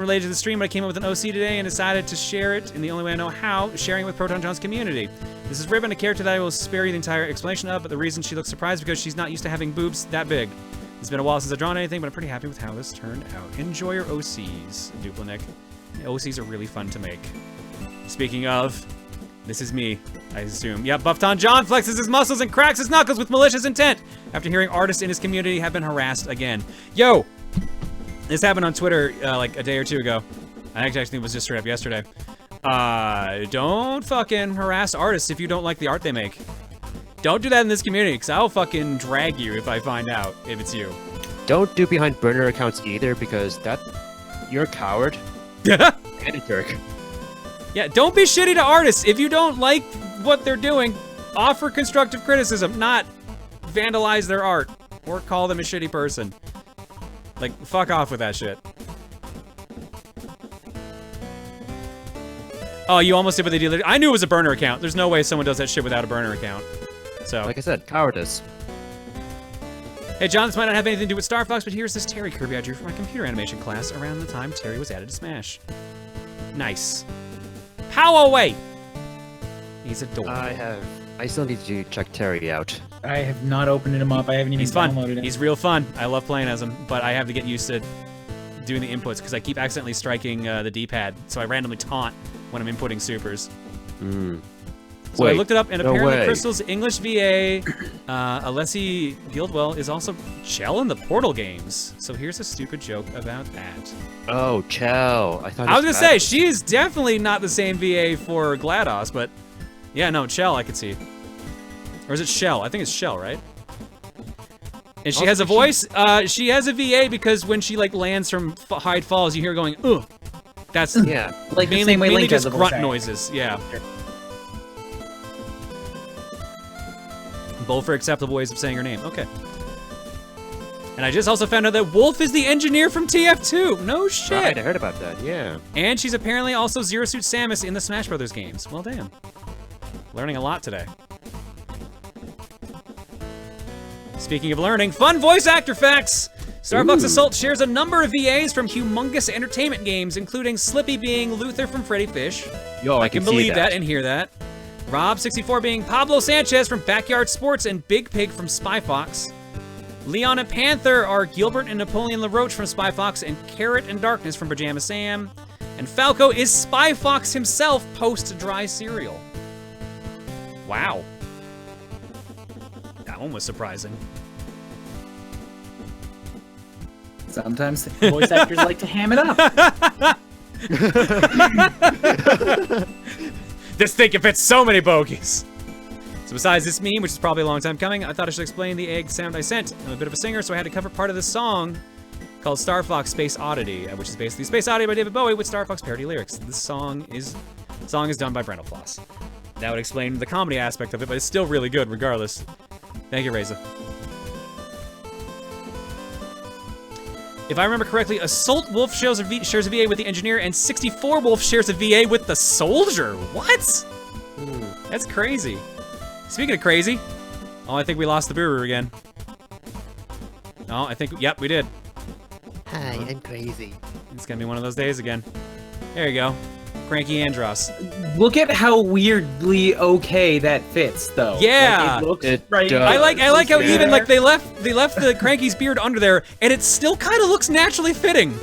related to the stream, but I came up with an OC today and decided to share it in the only way I know how, sharing it with Proton John's community. This is Ribbon, a character that I will spare you the entire explanation of, but the reason she looks surprised is because she's not used to having boobs that big. It's been a while since I've drawn anything, but I'm pretty happy with how this turned out. Enjoy your OCs, Duplinic. OCs are really fun to make. Speaking of, this is me, I assume. Yep, Buffton John flexes his muscles and cracks his knuckles with malicious intent after hearing artists in his community have been harassed again. Yo! This happened on Twitter like a day or two ago. I actually think it was just straight up yesterday. Don't fucking harass artists if you don't like the art they make. Don't do that in this community, because I'll fucking drag you if I find out if it's you. Don't do behind burner accounts either, because you're a coward. And a jerk. Yeah, don't be shitty to artists. If you don't like what they're doing, offer constructive criticism, not vandalize their art or call them a shitty person. Like, fuck off with that shit. Oh, you almost did what they did. I knew it was a burner account. There's no way someone does that shit without a burner account. So. Like I said, cowardice. Hey, John, this might not have anything to do with Star Fox, but here's this Terry Kirby I drew for my computer animation class around the time Terry was added to Smash. Nice. Pow away! He's adorable. I still need to check Terry out. I have not opened him up. I haven't even downloaded him. He's real fun. I love playing as him, but I have to get used to doing the inputs because I keep accidentally striking the D-pad, so I randomly taunt when I'm inputting supers. So I looked it up, and apparently Crystal's English VA, Alessi Guildwell, is also Chell in the Portal games. So here's a stupid joke about that. Oh, Chell. I was gonna say, she is definitely not the same VA for GLaDOS, but yeah, no, Chell I could see. Or is it Shell? I think it's Shell, right? And she has a voice. She has a VA because when she like lands from high falls, you hear her going, ugh. That's yeah, like mainly just grunt noises. Yeah. Both are acceptable ways of saying her name. Okay. And I just also found out that Wolf is the engineer from TF2. No shit. Right, I heard about that. Yeah. And she's apparently also Zero Suit Samus in the Smash Brothers games. Well, damn. Learning a lot today. Speaking of learning, fun voice actor facts! Star Fox Assault shares a number of VAs from humongous entertainment games, including Slippy being Luther from Freddy Fish. Yo, I can believe that and hear that. Rob64 being Pablo Sanchez from Backyard Sports and Big Pig from Spy Fox. Leon and Panther are Gilbert and Napoleon LaRoche from Spy Fox and Carrot and Darkness from Pajama Sam. And Falco is Spy Fox himself post-Dry Cereal. Wow. That one was surprising. Sometimes voice actors like to ham it up. This thing can fit so many bogeys. So besides this meme, which is probably a long time coming, I thought I should explain the egg sound I sent. I'm a bit of a singer, so I had to cover part of this song called Star Fox Space Oddity, which is basically Space Oddity by David Bowie with Star Fox parody lyrics. This song is done by Brendel Floss. That would explain the comedy aspect of it, but it's still really good regardless. Thank you, Reza. If I remember correctly, Assault Wolf shares a VA with the engineer, and 64 Wolf shares a VA with the soldier. What? That's crazy. Speaking of crazy, oh, I think we lost the Buru again. Oh, I think, yep, we did. Hi, I'm crazy. It's gonna be one of those days again. There you go. Cranky Andros. Look at how weirdly okay that fits, though. Yeah, like, it looks it right. does. I like how even like they left the Cranky's beard under there, and it still kind of looks naturally fitting.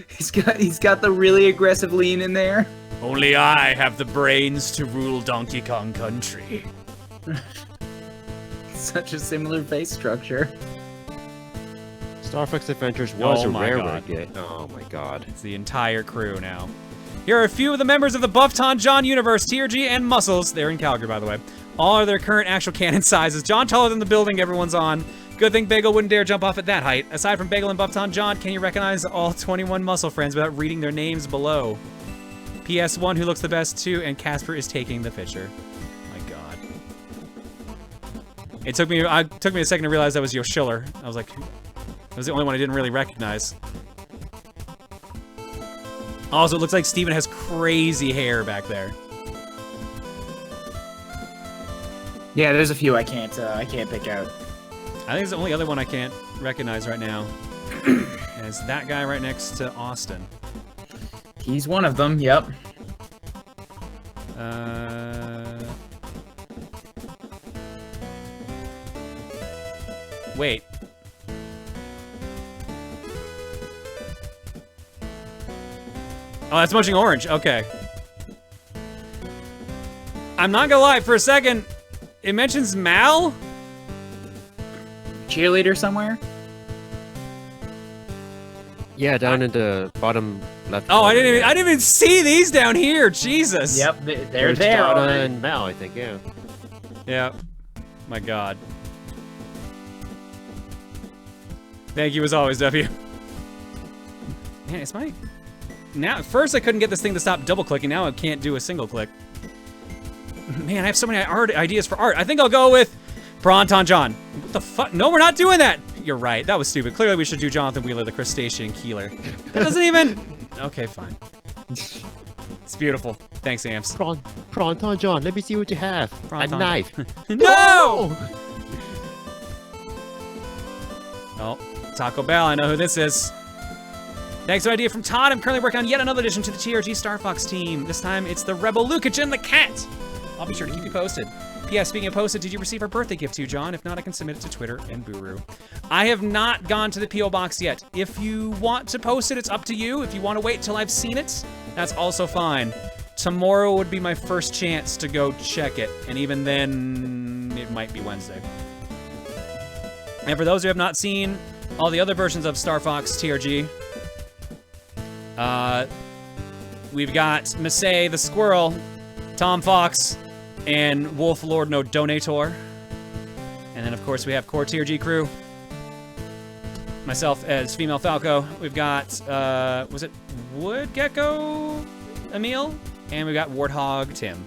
He's got the really aggressive lean in there. Only I have the brains to rule Donkey Kong Country. Such a similar face structure. Star Fox Adventures was a rare God. game. Oh my god. It's the entire crew now. Here are a few of the members of the Buffton John universe, TRG and Muscles. They're in Calgary, by the way. All are their current actual canon sizes. John taller than the building everyone's on. Good thing Bagel wouldn't dare jump off at that height. Aside from Bagel and Buffton John, can you recognize all 21 Muscle friends without reading their names below? PS1, who looks the best too, and Casper is taking the picture. My god. It took me a second to realize that was Yo Schiller. I was like, that was the only one I didn't really recognize. Also, it looks like Steven has crazy hair back there. Yeah, there's a few I can't pick out. I think it's the only other one I can't recognize right now. And as that guy right next to Austin. He's one of them, yep. Wait. Oh, that's munching orange. Okay. I'm not gonna lie, for a second, it mentions Mal? Cheerleader somewhere? Yeah, down in the bottom left. Oh, I corner, didn't yeah. even see these down here. Jesus. Yep, they're There's there. Donna already. and Mal, I think, yeah. Yeah. My God. Thank you as always, W. Man, it's my... Now, at first I couldn't get this thing to stop double clicking. Now I can't do a single click. Man, I have so many ideas for art. I think I'll go with Proton John. What the fuck? No, we're not doing that. You're right. That was stupid. Clearly we should do Jonathan Wheeler, the crustacean keeler. That doesn't even... Okay, fine. It's beautiful. Thanks, Amps. Proton John, let me see what you have. Proton. A knife. No! Oh, Taco Bell. I know who this is. Thanks for the idea from Todd. I'm currently working on yet another addition to the TRG Star Fox team. This time it's the Rebel Lukic and the cat. I'll be sure to keep you posted. P.S. Speaking of posted, did you receive our birthday gift too, John? If not, I can submit it to Twitter and Buru. I have not gone to the P.O. box yet. If you want to post it, it's up to you. If you want to wait till I've seen it, that's also fine. Tomorrow would be my first chance to go check it, and even then, it might be Wednesday. And for those who have not seen all the other versions of Star Fox TRG, we've got Masay the Squirrel, Tom Fox, and Wolf Lord No Donator. And then, of course, we have Core TRG crew. Myself as Female Falco. We've got, was it Wood Gecko Emil? And we've got Warthog Tim.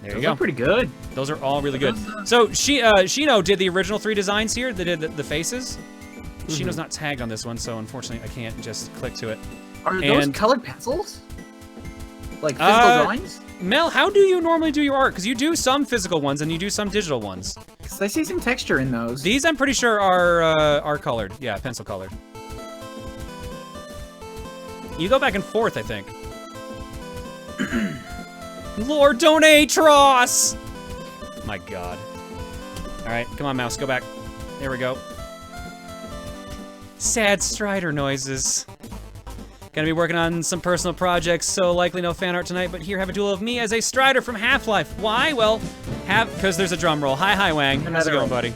There you Those go. are pretty good. Those are all really good. So, Shino did the original 3 designs here. They did the faces. Shino's not tagged on this one, so unfortunately I can't just click to it. Are those And- colored pencils? Like physical drawings? Mel, how do you normally do your art? Because you do some physical ones and you do some digital ones. Because I see some texture in those. These, I'm pretty sure, are colored. Yeah, pencil colored. You go back and forth, I think. Lord Donatros! My God. All right, come on, mouse, go back. There we go. Sad Strider noises. Gonna be working on some personal projects, so likely no fan art tonight, but here have a duel of me as a Strider from Half-Life. Why? Well, because there's a drum roll. Hi, Wang. How's it going, buddy?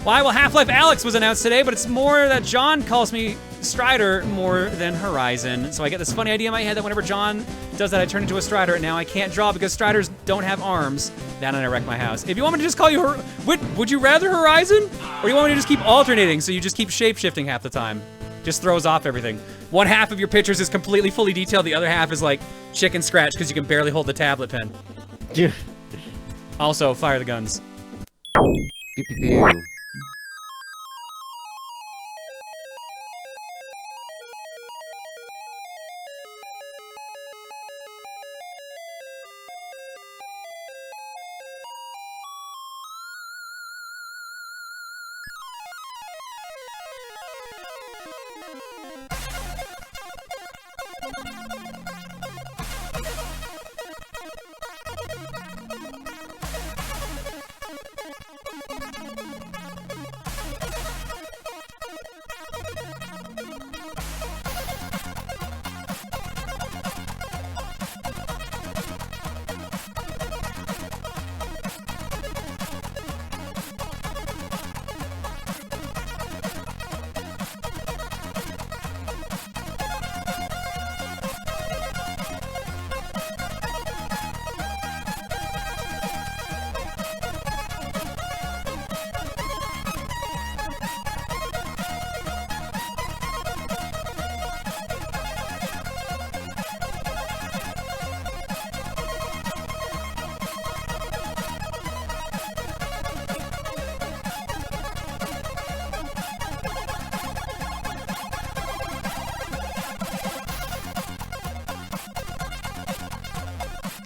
Why? Well, Half-Life Alyx was announced today, but it's more that John calls me Strider more than Horizon. So I get this funny idea in my head that whenever John does that, I turn into a Strider, and now I can't draw because Striders don't have arms. Then I wreck my house. If you want me to just call you would you rather Horizon? Or do you want me to just keep alternating so you just keep shape-shifting half the time? Just throws off everything. One half of your pictures is completely fully detailed, the other half is like chicken scratch because you can barely hold the tablet pen. Yeah. Also, fire the guns. Pew, pew, pew.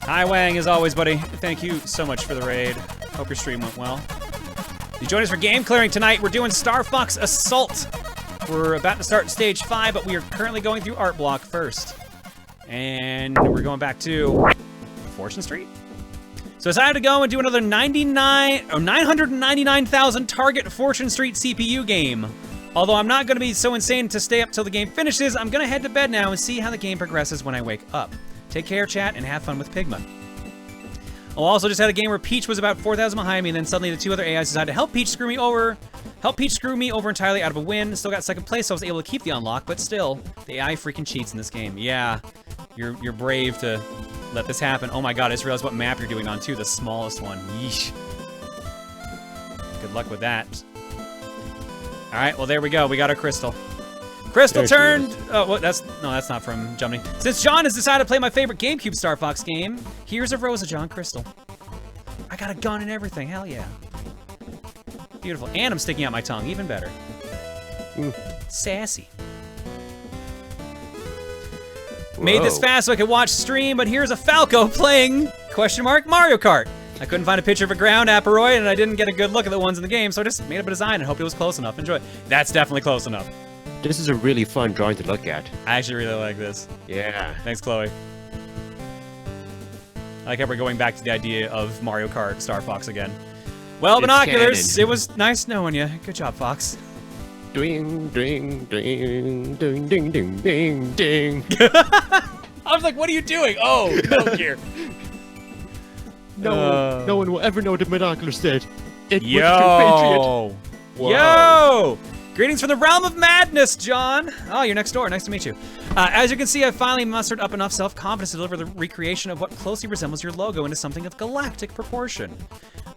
Hi, Wang, as always, buddy. Thank you so much for the raid. Hope your stream went well. You join us for game clearing tonight. We're doing Star Fox Assault. We're about to start stage 5, but we are currently going through Art Block first. And we're going back to Fortune Street. So I decided to go and do another 999,000 target Fortune Street CPU game. Although I'm not going to be so insane to stay up till the game finishes, I'm going to head to bed now and see how the game progresses when I wake up. Take care, chat, and have fun with Pigma. I also just had a game where Peach was about 4,000 behind me, and then suddenly the 2 other AIs decided to help Peach screw me over entirely out of a win. Still got second place, so I was able to keep the unlock, but still, the AI freaking cheats in this game. Yeah, you're brave to let this happen. Oh my god, I just realized what map you're doing on too, the smallest one. Yeesh. Good luck with that. Alright, well there we go, we got our crystal. Crystal turned. Oh, well, that's not from Jumney. Since John has decided to play my favorite GameCube Star Fox game, here's a Rosa John Crystal. I got a gun and everything. Hell yeah. Beautiful. And I'm sticking out my tongue. Even better. Sassy. Whoa. Made this fast so I could watch stream, but here's a Falco playing Mario Kart. I couldn't find a picture of a ground Aperoid, and I didn't get a good look at the ones in the game, so I just made up a design and hoped it was close enough. Enjoy it. That's definitely close enough. This is a really fun drawing to look at. I actually really like this. Yeah. Thanks, Chloe. I like how we're going back to the idea of Mario Kart Star Fox again. Well, it's binoculars, canon. It was nice knowing you. Good job, Fox. Ding, ding, ding, ding, ding, ding, ding, ding. I was like, what are you doing? Oh, no gear. No one will ever know what the binoculars did. It was Yo! Yo! Greetings from the realm of madness, John. Oh, you're next door. Nice to meet you. As you can see, I finally mustered up enough self-confidence to deliver the recreation of what closely resembles your logo into something of galactic proportion.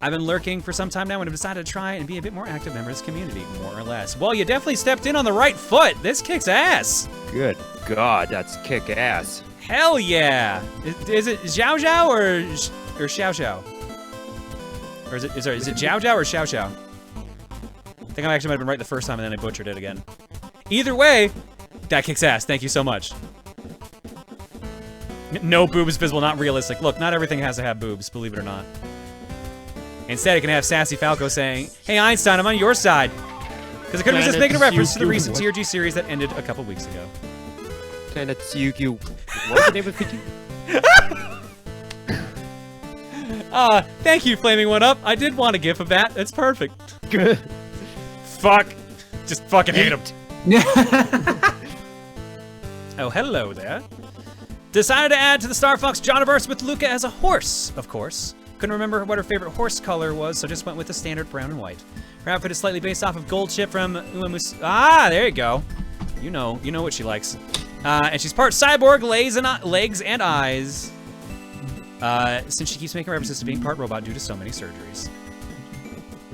I've been lurking for some time now and have decided to try and be a bit more active member of this community, more or less. Well, you definitely stepped in on the right foot. This kicks ass. Good God, that's kick ass. Hell yeah. Is it Xiao Xiao or Xiao Xiao? Or is it Jiao Jiao or Xiao Xiao? I think I actually might have been right the first time and then I butchered it again. Either way, that kicks ass. Thank you so much. No boobs visible, not realistic. Look, not everything has to have boobs, believe it or not. Instead, it can have Sassy Falco saying, "Hey Einstein, I'm on your side." Because I couldn't resist making a reference to the recent TRG series that ended a couple weeks ago. Planet Tsuyu. What's the name of the thank you, Flaming One Up. I did want a gif of that. It's perfect. Good. Fuck. Just fucking hate him. Oh, hello there. Decided to add to the Star Fox Johniverse with Luca as a horse, of course. Couldn't remember what her favorite horse color was, so just went with the standard brown and white. Her outfit is slightly based off of Gold Chip from Uemus. Ah, there you go. You know what she likes. And she's part cyborg, legs and eyes. Since she keeps making references to being part robot due to so many surgeries.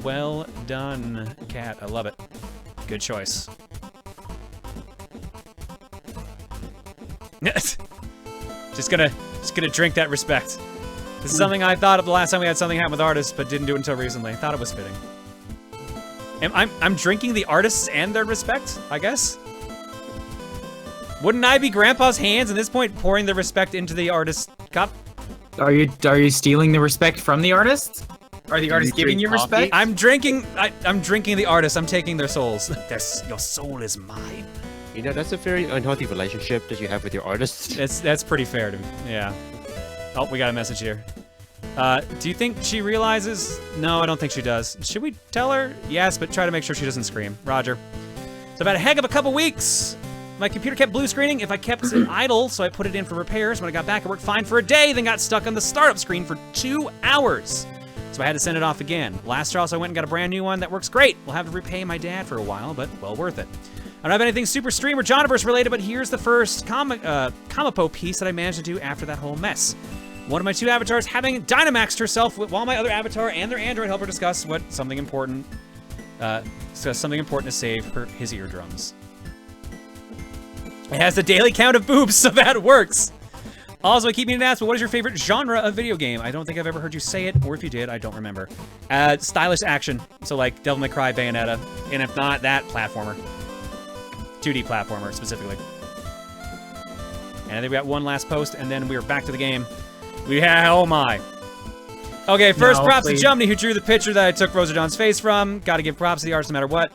Well done, Cat. I love it. Good choice. Just gonna drink that respect. This is something I thought of the last time we had something happen with artists, but didn't do it until recently. I thought it was fitting. I'm drinking the artists and their respect, I guess. Wouldn't I be Grandpa's hands at this point, pouring the respect into the artist's cup? Are you stealing the respect from the artist? Are the artists giving you respect? I'm drinking the artist. I'm taking their souls. Your soul is mine. You know, that's a very unhealthy relationship that you have with your artists. That's pretty fair to me. Yeah. Oh, we got a message here. Do you think she realizes? No, I don't think she does. Should we tell her? Yes, but try to make sure she doesn't scream. Roger. It's about a heck of a couple weeks. My computer kept blue screening if I kept it idle, so I put it in for repairs. When I got back, it worked fine for a day, then got stuck on the startup screen for 2 hours. So I had to send it off again. Last year, also, I went and got a brand new one that works great. We'll have to repay my dad for a while, but well worth it. I don't have anything super stream or Johniverse related, but here's the first Comipo piece that I managed to do after that whole mess. One of my 2 avatars having Dynamaxed herself while my other avatar and their android help her discuss something important to save his eardrums. It has the daily count of boobs, so that works. Also, I keep meaning to ask, but what is your favorite genre of video game? I don't think I've ever heard you say it, or if you did, I don't remember. Stylish action, so like Devil May Cry, Bayonetta, and if not, that, platformer. 2D platformer, specifically. And I think we got one last post, and then we're back to the game. Oh my. Okay, first No, props please. to Jumney, who drew the picture that I took Rosa Dawn's face from. Gotta give props to the artist no matter what.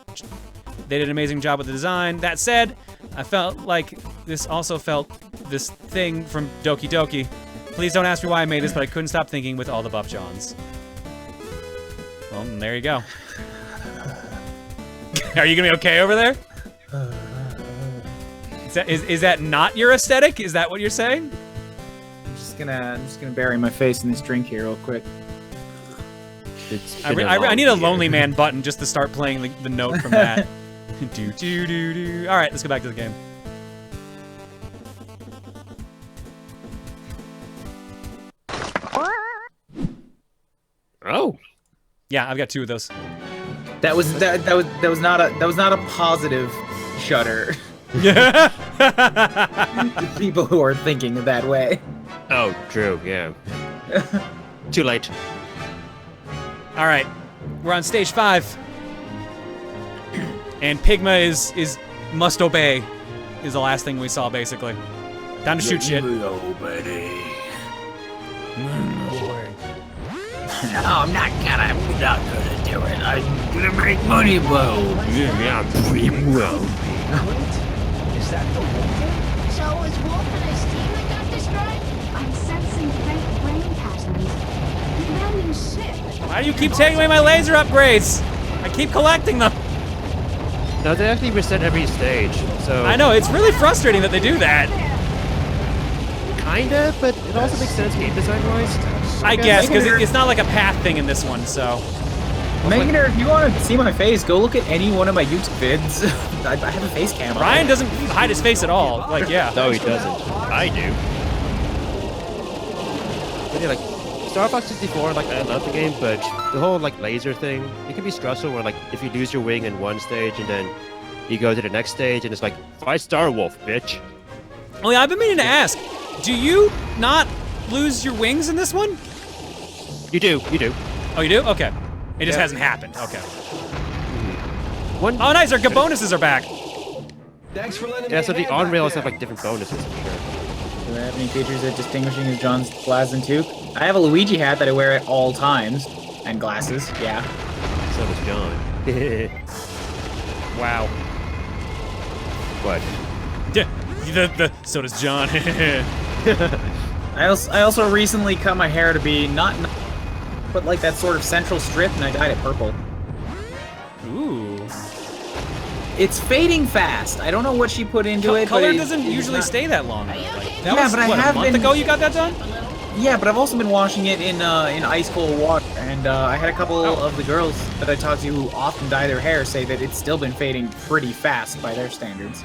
They did an amazing job with the design. That said, I felt like this also felt this thing from Doki Doki. Please don't ask me why I made this, but I couldn't stop thinking with all the Buff Johns. Well, there you go. Are you gonna be okay over there? Is that not your aesthetic? Is that what you're saying? I'm just gonna bury my face in this drink here real quick. I need a Lonely Man button just to start playing the note from that. Do do do do. All right, let's go back to the game. Oh. Yeah, I've got 2 of those. That was not a positive shudder. Yeah. To people who are thinking that way. Oh, true. Yeah. Too late. All right, we're on stage 5, and Pigma is must obey. Is the last thing we saw basically. Time to shoot shit. No, I'm not gonna do it. I'm gonna make money, bro. Yeah, I'm pretty well. Is that the Wolfen? So is Wolfen a steam that got destroyed? I'm sensing faint brain patterns. Commanding ship. Why do you keep taking away my laser upgrades? I keep collecting them. No, they actually reset every stage, so... I know, it's really frustrating that they do that. Kinda, but it also makes sense game design-wise. I guess, because it's not like a path thing in this one, so. Meganer, if you want to see my face, go look at any one of my YouTube vids. I have a face cam on. Ryan doesn't hide his face at all. Like, yeah. No, he doesn't. I do. But yeah, like, Star Fox 64, like, I love the game, but the whole, like, laser thing, it can be stressful where, like, if you lose your wing in one stage and then you go to the next stage and it's like, fight Star Wolf, bitch. Oh yeah, I've been meaning to ask, do you not lose your wings in this one? You do. Oh, you do? Okay. It just hasn't happened. Okay. One. Oh, nice. Our bonuses are back. Thanks for letting Yeah, me so the ahead on back rails there. have like different bonuses for sure. Do I have any features that distinguishing as John's Plasm Toque? I have a Luigi hat that I wear at all times. And glasses, yeah. So does John. Wow. What? So does John. I also recently cut my hair to be not but like that sort of central strip, and I dyed it purple. Ooh. It's fading fast. I don't know what she put into it. Color but doesn't it's usually not- stay that long. Though. Like, that Yeah, was, but I what, have a month been- ago you got that done? Yeah, but I've also been washing it in ice cold water, and I had a couple of the girls that I talked to who often dye their hair say that it's still been fading pretty fast by their standards.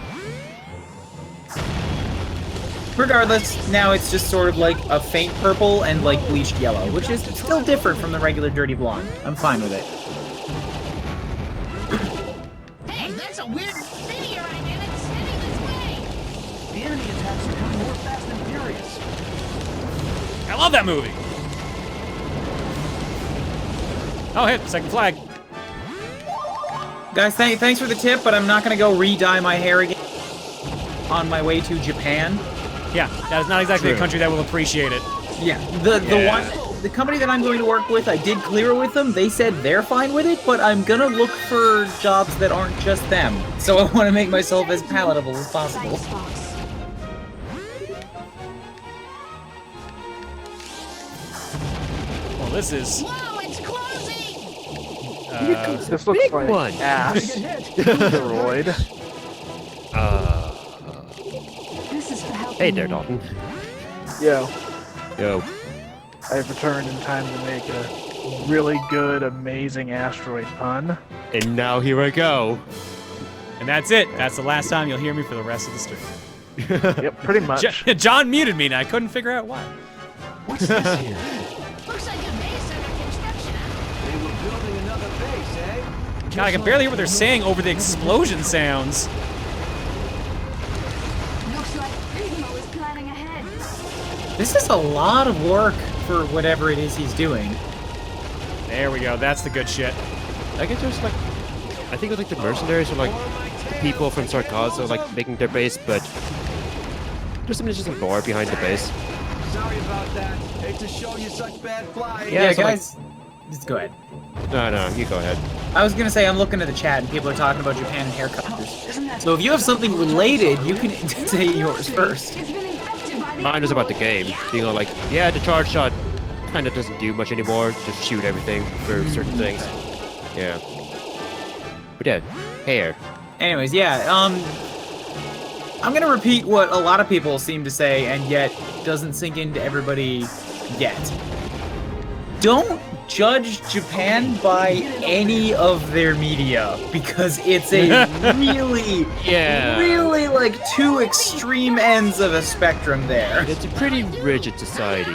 Regardless, now it's just sort of like a faint purple and like bleached yellow, which is still different from the regular dirty blonde. I'm fine with it. Hey, that's a weird meteorite and it's heading this way. The enemy attacks are coming more fast and furious. I love that movie. Oh, hit second flag. Guys, thanks for the tip, but I'm not gonna go re-dye my hair again on my way to Japan. Yeah, that is not exactly a True. country that will appreciate it. Yeah, the company that I'm going to work with, I did clear with them. They said they're fine with it, but I'm gonna look for jobs that aren't just them. So I want to make myself as palatable as possible. Thanks, Fox. Well, this is. Whoa, it's closing! This looks like one. ass steroid. This is for helping Hey there, me. Dalton. Yo, Yo. I've returned in time to make a really good, amazing asteroid pun. And now here I go. And that's it. That's the last time you'll hear me for the rest of the stream. Yep, pretty much. John muted me and I couldn't figure out why. What's this here? Looks like a base under construction, huh? They were building another base, eh? God, I can barely hear what they're saying over the explosion sounds. Looks like Primo is planning ahead. This is a lot of work for whatever it is he's doing. There we go. That's the good shit. I guess there's like, I think it was like the mercenaries or like the people from Sarkazo like making their base, but there's some interesting lore behind the base. Sorry about that. Hate to show you such bad flying. Yeah, so, like- guys. Just go ahead. No, you go ahead. I was gonna say I'm looking at the chat and people are talking about Japan and haircutters. So if you have something related, you can say yours first. It's been infected by the Mine is about the game. Being all like, yeah, the charge shot kind of doesn't do much anymore. Just shoot everything for certain things. Yeah. But yeah, hair. Anyways, yeah. I'm gonna repeat what a lot of people seem to say, and yet doesn't sink into everybody yet. Don't judge Japan by any of their media, because it's a really, Yeah. really like two extreme ends of a spectrum there. It's a pretty rigid society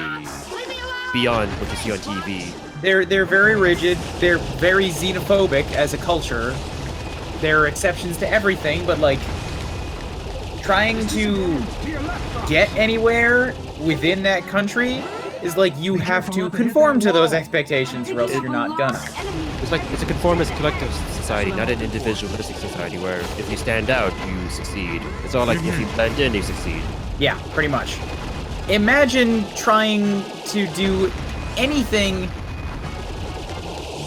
beyond what you see on TV. They're very rigid. They're very xenophobic as a culture. There are exceptions to everything, but like trying to get anywhere within that country is like you have to conform to those expectations, or else you're not gonna. It's a conformist collective society, not an individualistic society where if you stand out, you succeed. It's all like if you blend in, you succeed. Yeah, pretty much. Imagine trying to do anything.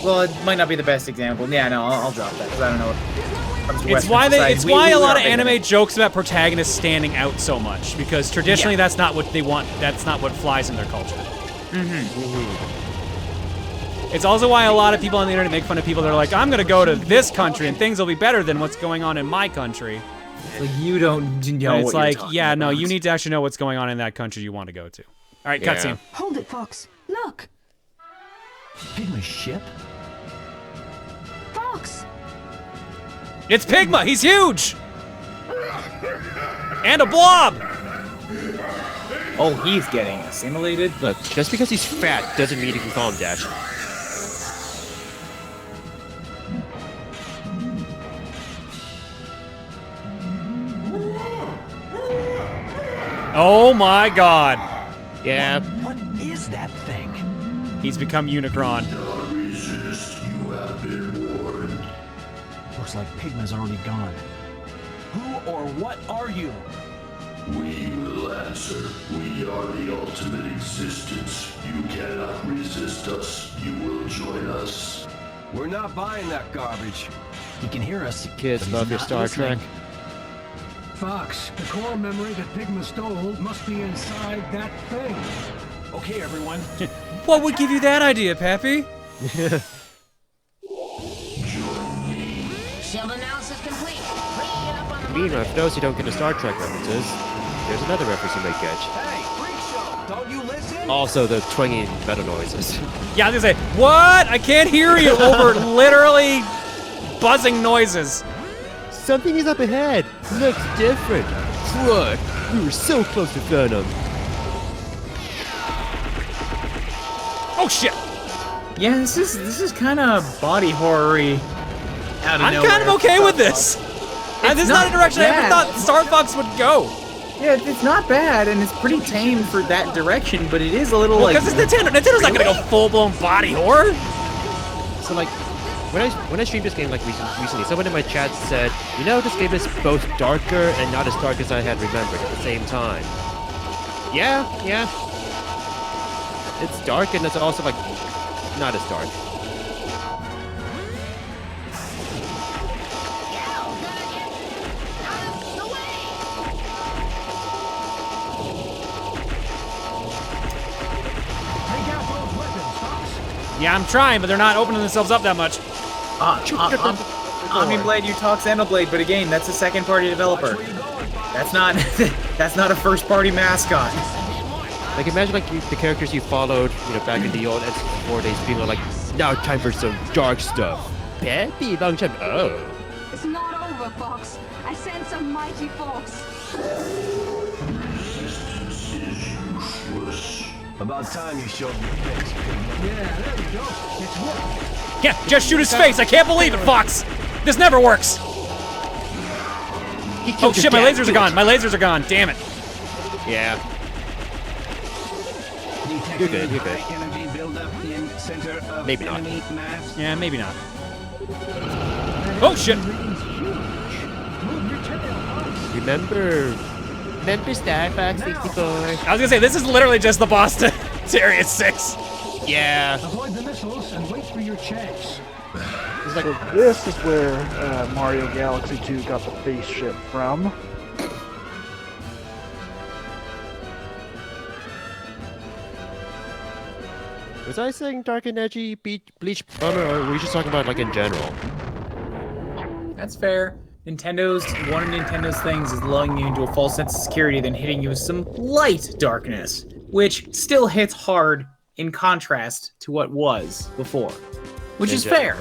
Well, it might not be the best example. Yeah, no, I'll drop that because I don't know. What comes to It's Western why society. it's why a We lot are of big anime enough. jokes about protagonists standing out so much, because traditionally Yeah. that's not what they want. That's not what flies in their culture. It's also why a lot of people on the internet make fun of people that are like, I'm gonna go to this country and things will be better than what's going on in my country. Like, you don't know And it's what like, you're talking yeah, no, about. you need to actually know what's going on in that country you want to go to. All right, Yeah. cutscene. Hold it, Fox. Look. Pygmy ship? Fox. It's Pigma. He's huge. And a blob. Oh, he's getting assimilated. Look, just because he's fat doesn't mean you can call him Dash. Oh my God. Yeah. What is that thing? He's become Unicron. Looks like Pygma's already gone. Who or what are you? We will answer. We are the ultimate existence. You cannot resist us. You will join us. We're not buying that garbage. He can hear us. Kids but he's love your not Star listening. Trek. Fox, the core memory that Pygma stole must be inside that thing. Okay, everyone. What would give you that idea, Pappy? Shield analysis complete. Bringing it up on the Meanwhile, for those who don't get the Star Trek references, there's another reference you may catch. Hey, freak show! Don't you listen? Also, the twanging metal noises. Yeah, I was gonna say, what? I can't hear you over literally buzzing noises. Something is up ahead. Looks different. Fuck. We were so close to Venom. Oh shit! Yeah, this is kind of body horror-y. Out of I'm nowhere. kind of okay with this. This is not a direction I ever bad. thought Star Fox would go. Yeah, it's not bad, and it's pretty tame for that direction, but it is a little like. Because it's Nintendo. Nintendo's not gonna go full-blown body horror. So like, when I streamed this game like recently, someone in my chat said, you know, this game is both darker and not as dark as I had remembered at the same time. Yeah. It's dark and it's also like not as dark. Take out those weapons, Fox. Yeah, I'm trying, but they're not opening themselves up that much. Omniblade, you talk Xenoblade, but again, that's a second-party developer. That's not that's not a first-party mascot. Like imagine like the characters you followed, you know, back in the old N64 days being all like, now time for some dark stuff. Baby, long time. Oh. It's not over, Fox. I sense a mighty force. Resistance is useless. About time you showed your face, Pygma. Yeah, there you go. It's working. Yeah, just shoot his face. I can't believe it, Fox. This never works. Oh shit, my lasers are gone. My lasers are gone. Damn it. Yeah. You're good. Energy buildup in center of Maybe not. enemy mass. Yeah, maybe not. Oh shit. Move your tail, Fox. Remember Remember Star Fox 64? I was gonna say, this is literally just the boss to Area 6. Yeah. Avoid the missiles and wait for your chance. It's like, So this is where Mario Galaxy 2 got the spaceship from. was I saying dark and edgy, bleach bummer, or were we just talking about like in general? That's fair. One of Nintendo's things is lulling you into a false sense of security, then hitting you with some light darkness, which still hits hard in contrast to what was before, which is fair.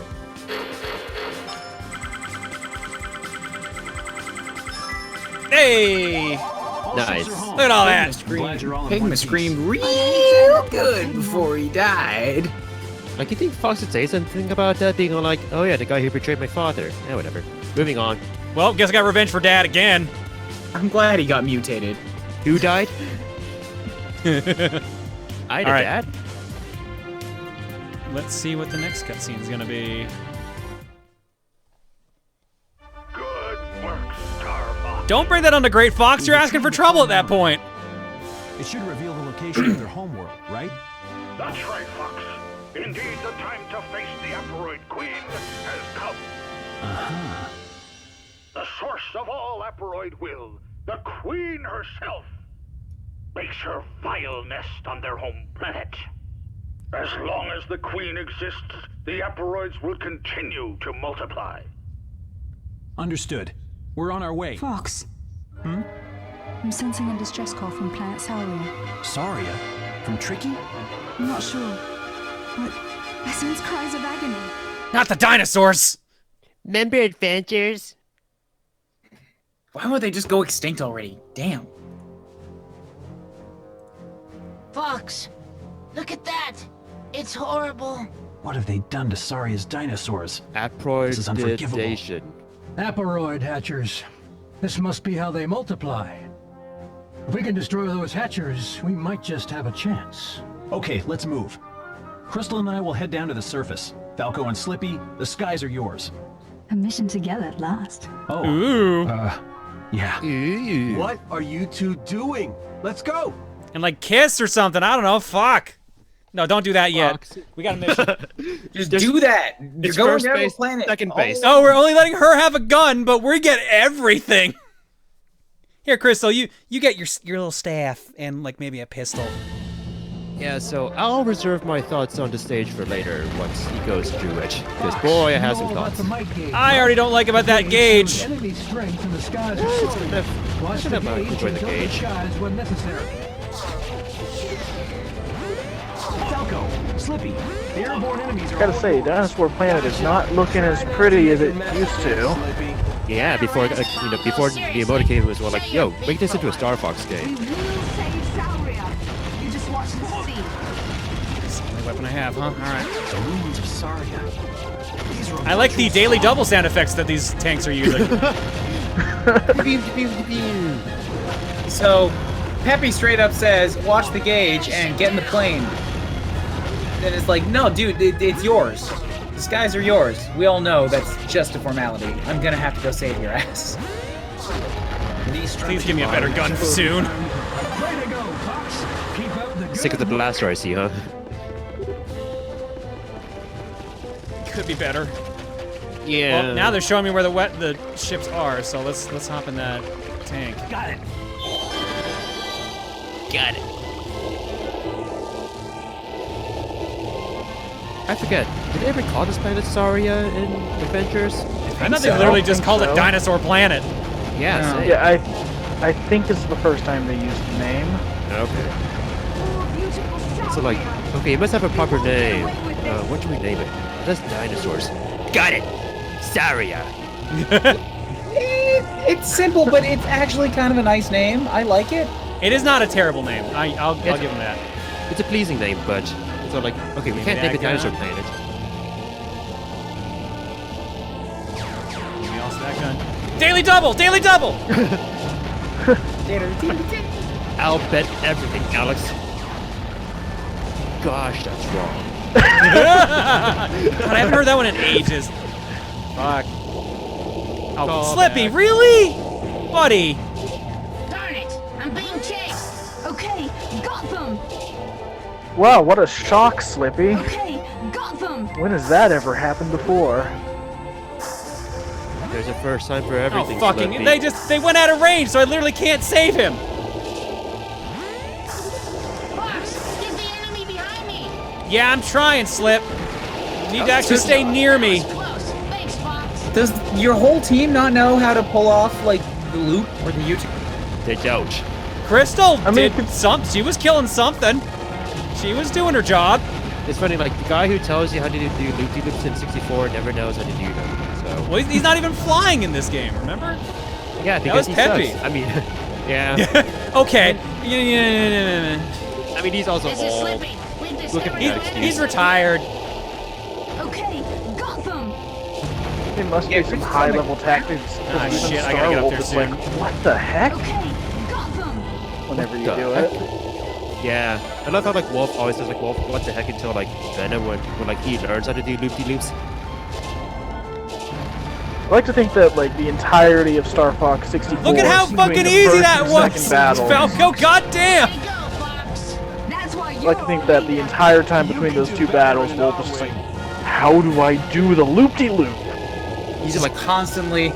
Hey! Nice. Look at all that. Pigma screamed real good before he died. Like, you think Fox would say something about that, being all like, oh yeah, the guy who betrayed my father. Yeah, whatever. Moving on. Well, guess I got revenge for Dad again. I'm glad he got mutated. Who died? I All did right. that. Let's see what the next cutscene is gonna be. Good work, Star Fox. Don't bring that on to Great Fox. You're asking for trouble at that point. It should reveal the location of their homeworld, right? That's right, Fox. Indeed, the time to face the Aperoid Queen has come. Uh-huh. The source of all Aperoid will, the Queen herself, makes her vile nest on their home planet. As long as the Queen exists, the Aperoids will continue to multiply. Understood. We're on our way. Fox. I'm sensing a distress call from planet Sauria. Sauria? From Tricky? I'm not sure, but I sense cries of agony. Not the dinosaurs. Remember Adventures? Why would they just go extinct already? Damn. Fox, look at that. It's horrible. What have they done to Sauria's dinosaurs? Aperoid is unforgivable. predation. Aperoid hatchers. This must be how they multiply. If we can destroy those hatchers, we might just have a chance. Okay, let's move. Crystal and I will head down to the surface. Falco and Slippy, the skies are yours. A mission together at last. Oh, Ooh. yeah. Ooh. What are you two doing? Let's go! And like kiss or something. I don't know. Fuck. No, don't do that yet. Fox. We got a mission. Just do that. You're It's going first down to base, the planet. second base. Oh, we're only letting her have a gun, but we get everything. Here, Crystal, you get your little staff and like maybe a pistol. Yeah, so I'll reserve my thoughts on the stage for later once he goes through it. Because boy, I have some thoughts. I already don't like about that gauge. Enemy strength in the skies are I soaring. Watch should the have gauge enjoyed the until gauge. skies when necessary. Falco, Slippy, the airborne enemies are Gotta say, Dinosaur Planet is not looking as pretty as it used to. Yeah, before before the emoticon was like, yo, make this into a Star Fox We game. will save Sauria. You just watch and see. It's the only weapon I have, huh? All right. The ruins of Sauria. These are I like the daily double sound effects that these tanks are using. So, Peppy straight up says, watch the gauge and get in the plane. Then it's like, no, dude, it's yours. The skies are yours. We all know that's just a formality. I'm gonna have to go save your ass. Please give me a better gun soon. Way to go, Fox. Keep up the good Sick of the blaster, I see, huh? Could be better. Yeah. Well, now they're showing me where the ships are, so let's hop in that tank. Got it. Got it. I forget. Did they ever call this planet Sauria in Adventures? I thought they literally just called it Dinosaur Planet. Yeah. Same. Yeah, I think this is the first time they used the name. Okay. So like, okay, it must have a proper name. What should we name it? That's dinosaurs. Got it. Sauria. It's simple, but it's actually kind of a nice name. I like it. It is not a terrible name. I'll give them that. It's a pleasing name, but so like, okay, we can't name it Dinosaur Planet. Give me also that gun. Daily double! Daily double! I'll bet everything, Alex. Gosh, that's wrong. God, I haven't heard that one in ages. Fuck. Oh, Slippy, really? Buddy. Darn it! Okay, got them. Wow, what a shock, Slippy. Okay, got them. When has that ever happened before? There's a first time for everything. Oh, fucking, Slippy. they went out of range, so I literally can't save him. Fox, get the enemy behind me. Yeah, I'm trying, Slip. You need to actually stay near me. Close. Thanks, Fox. Does your whole team not know how to pull off, like, the loop or the YouTube? They don't. Crystal did something. She was killing something. She was doing her job. It's funny, like, the guy who tells you how to do loop-de-loops in 64 never knows how to do them, so... Well, he's not even flying in this game, remember? Yeah, that was because he peppy. sucks. I mean, yeah. Okay. I mean, he's also This is old. Slippy. Leave this Look at area. that excuse. He's retired. Okay, got them. There must be some high-level tactics. Ah, Even shit, I Star gotta get up Wolf there is soon. like, what the heck? Okay, got them. Whenever you the do heck? it. Yeah, I love how, like, Wolf always says, like, Wolf, what the heck, until, like, Venom, when like, he learns how to do loop-de-loops. I like to think that, like, the entirety of Star Fox 64... Look at how between fucking the easy first that and was! second battles, Falco, goddamn! There you go, Fox. That's why I like to think that the entire time between those two battles, Wolf was just like, how do I do the loop-de-loop? He's just like constantly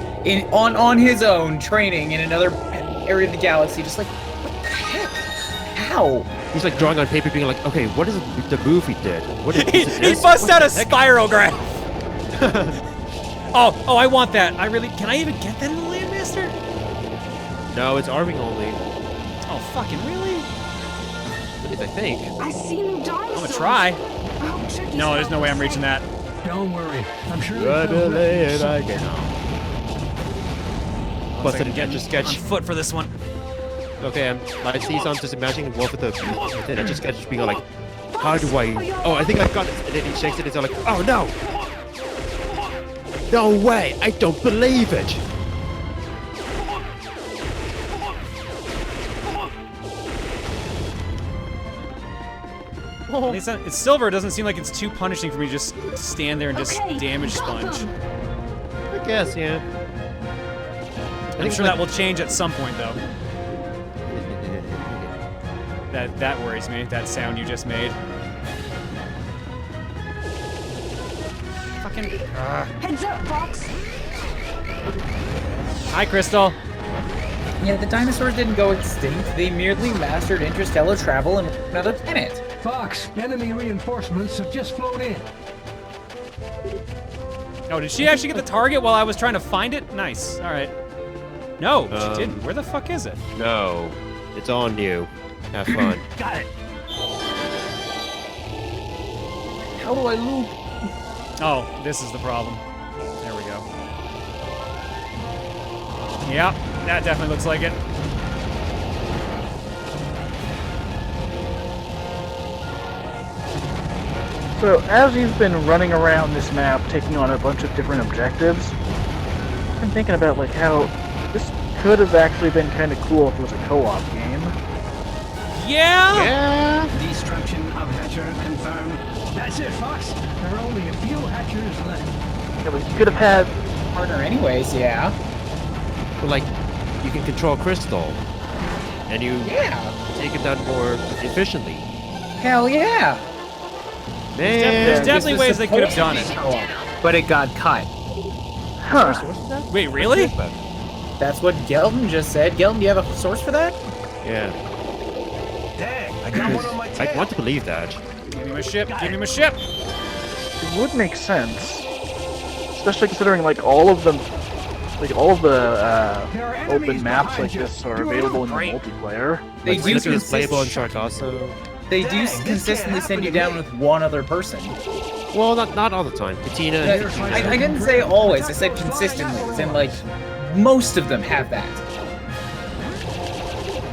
on his own training in another area of the galaxy, just like, what the heck? How? He's, like, drawing on paper, being like, okay, what is the move he did? What is He this? busts out a What the heck? spirograph. Oh, I want that. Can I even get that in the Landmaster? No, it's arming only. Oh, fucking really? At least I think. I see new dinosaurs. I'm gonna try. Oh, check No, there's no way I'm reaching that. Don't worry. I'm sure Right they'll away, recognize I something. Busted an Getting Etch-a-Sketch. on foot for this one. Okay, I see, so I'm just imagining Wolf with an Etch-a-Sketch being like, how do I... Oh, I think I got it. And then he shakes it and he's like, oh no! No way! I don't believe it! At least it's silver. It doesn't seem like it's too punishing for me to just stand there and just Okay, damage got sponge. them. I guess, yeah. I'm sure that will change at some point, though. That worries me. That sound you just made. Fucking. Heads up, Fox. Hi, Crystal. Yeah, the dinosaurs didn't go extinct. They merely mastered interstellar travel and another planet. Fox, enemy reinforcements have just flown in. Oh, did she actually get the target while I was trying to find it? Nice. All right. No, she didn't. Where the fuck is it? No. It's on you. Have fun. Got it. How do I loop? Oh, this is the problem. There we go. Yep, that definitely looks like it. So, as you've been running around this map, taking on a bunch of different objectives, I've been thinking about, like, how this could have actually been kind of cool if it was a co-op game. Yeah? Destruction of Hatcher confirmed. That's it, Fox. There are only a few Hatchers left. Yeah, but you could have had... Partner anyways, yeah. But, like, you can control Crystal. And you take him down more efficiently. Hell yeah. Man, There's definitely ways they could have done it. But it got cut. Huh. Wait, really? That's what Gelton just said. Gelton, do you have a source for that? Yeah. Dang, I got one on my tail. I want to believe that. Give me my ship. Give me my ship. It would make sense. Especially considering, like, all of them... Like, all of the open maps like this are available in the multiplayer. They Like, do Slipper is playable in Sargasso. They do consistently send you down with one other person. Well, not all the time. Katina. I didn't say always. I said consistently. As in, like, most of them have that.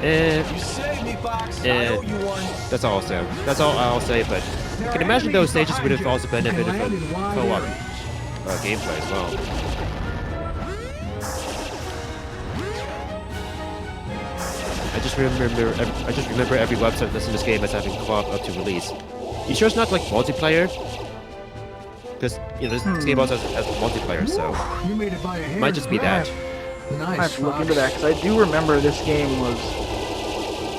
You saved me, Fox. I owe you one. That's all I'll say. That's all I'll say. But I can imagine those stages would have also benefited from co-op gameplay as well. I just remember every website listing this game as having co-op up to release. You sure it's not like multiplayer? Because you know this game also has multiplayer, so You made it by a hair. might just be that. I have Nice, to look Fox. into that, because I do remember this game was...